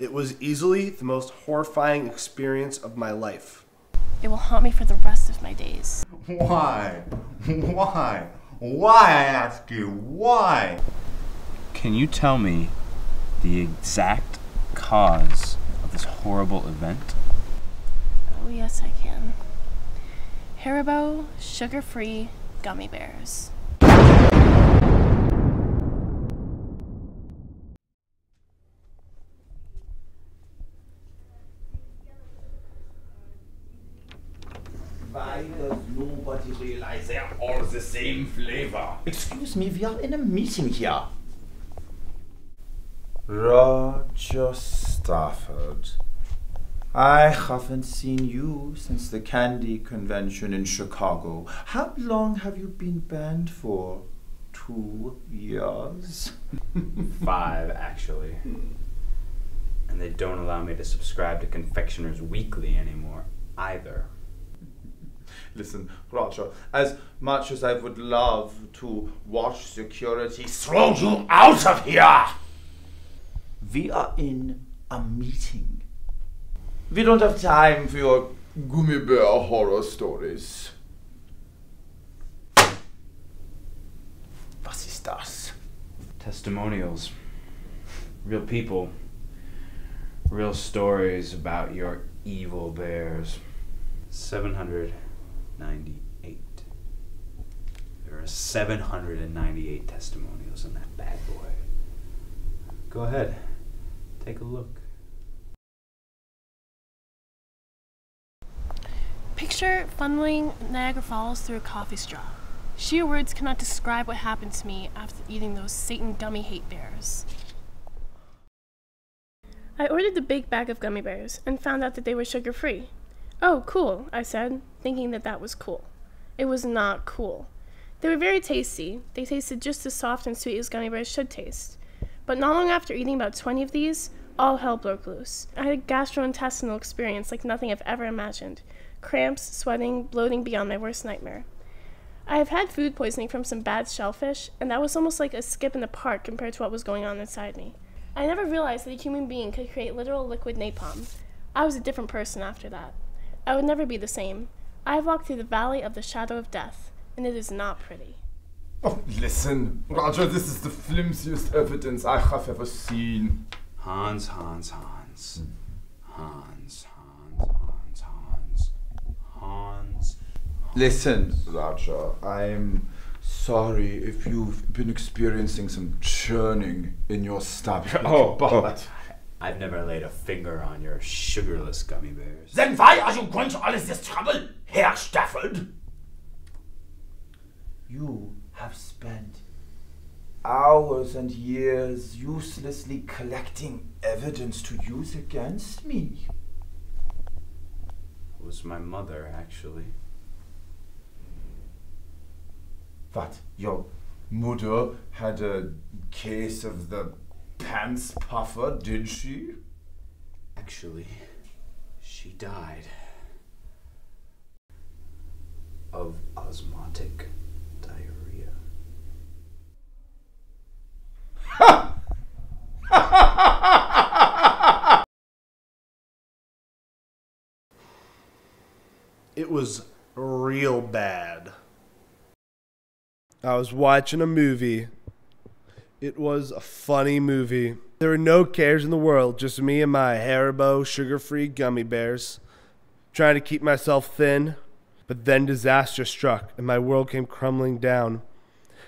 It was easily the most horrifying experience of my life. It will haunt me for the rest of my days. Why? Why? Why, I ask you? Why? Can you tell me the exact cause of this horrible event? Oh, yes, I can. Haribo sugar-free gummy bears. Why does nobody realize they are all the same flavor? Excuse me, we are in a meeting here. Roger Stafford. I haven't seen you since the candy convention in Chicago. How long have you been banned for? 2 years? 5, actually. And they don't allow me to subscribe to Confectioner's Weekly anymore, either. Listen, Roger, as much as I would love to watch security throw you out of here, we are in a meeting. We don't have time for your gummy bear horror stories. Was ist das? Testimonials. Real people. Real stories about your evil bears. 798. There are 798 testimonials in that bad boy. Go ahead. Take a look. Picture funneling Niagara Falls through a coffee straw. Sheer words cannot describe what happened to me after eating those Satan gummy hate bears. I ordered the big bag of gummy bears and found out that they were sugar-free. Oh, cool, I said, thinking that that was cool. It was not cool. They were very tasty. They tasted just as soft and sweet as gummy bears should taste. But not long after eating about 20 of these, all hell broke loose. I had a gastrointestinal experience like nothing I've ever imagined. Cramps, sweating, bloating beyond my worst nightmare. I have had food poisoning from some bad shellfish, and that was almost like a skip in the park compared to what was going on inside me. I never realized that a human being could create literal liquid napalm. I was a different person after that. I would never be the same. I have walked through the valley of the shadow of death, and it is not pretty. Oh, listen, Roger, this is the flimsiest evidence I have ever seen. Hans. Listen, Roger, I'm sorry if you've been experiencing some churning in your stomach. But I've never laid a finger on your sugarless gummy bears. Then why are you going to all this trouble, Herr Stafford? You have spent hours and years uselessly collecting evidence to use against me. It was my mother, actually. What? Your mother had a case of the pants puffer, did she? Actually, she died of osmotic diarrhea. It was real bad. I was watching a movie. It was a funny movie. There were no cares in the world, just me and my Haribo sugar-free gummy bears, trying to keep myself thin. But then disaster struck and my world came crumbling down.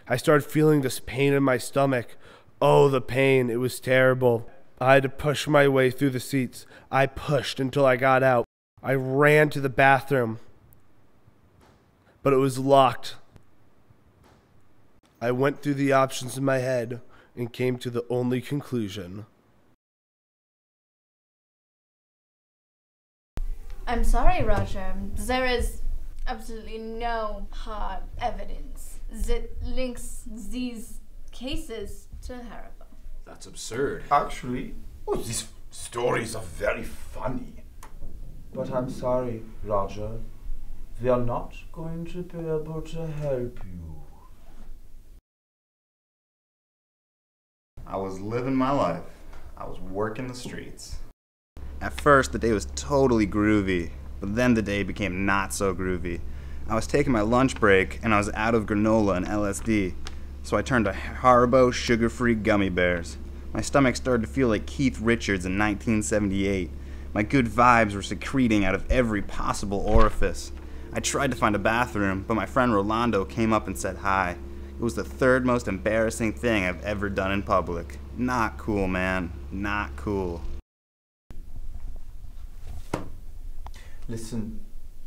I started feeling this pain in my stomach. Oh, the pain. It was terrible. I had to push my way through the seats. I pushed until I got out. I ran to the bathroom, but it was locked. I went through the options in my head and came to the only conclusion. I'm sorry, Roger. There is absolutely no hard evidence that links these cases to Haribo. That's absurd. Actually, these stories are very funny. But I'm sorry, Roger. We are not going to be able to help you. I was living my life. I was working the streets. At first, the day was totally groovy, but then the day became not so groovy. I was taking my lunch break, and I was out of granola and LSD, so I turned to Haribo sugar-free gummy bears. My stomach started to feel like Keith Richards in 1978. My good vibes were secreting out of every possible orifice. I tried to find a bathroom, but my friend Rolando came up and said hi. It was the third most embarrassing thing I've ever done in public. Not cool, man. Not cool. Listen,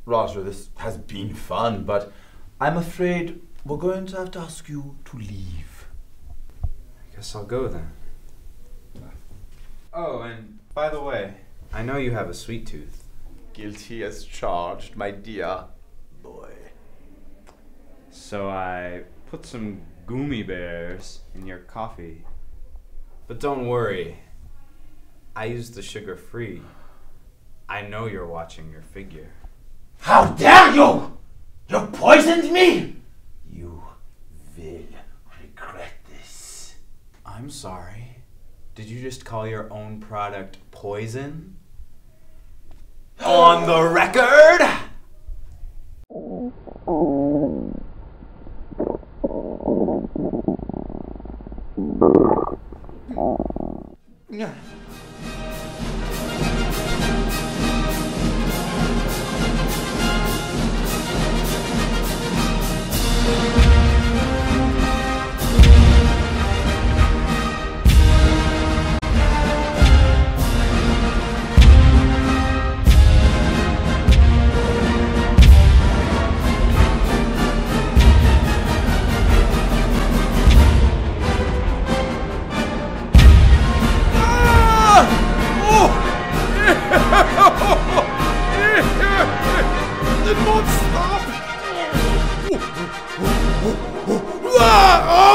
Roger, this has been fun, but I'm afraid we're going to have to ask you to leave. I guess I'll go then. Oh, and by the way, I know you have a sweet tooth. Guilty as charged, my dear boy. So I put some Gummy bears in your coffee. But don't worry, I used the sugar-free. I know you're watching your figure. How dare you! You poisoned me! You will regret this. I'm sorry. Did you just call your own product poison? On the record! Ah!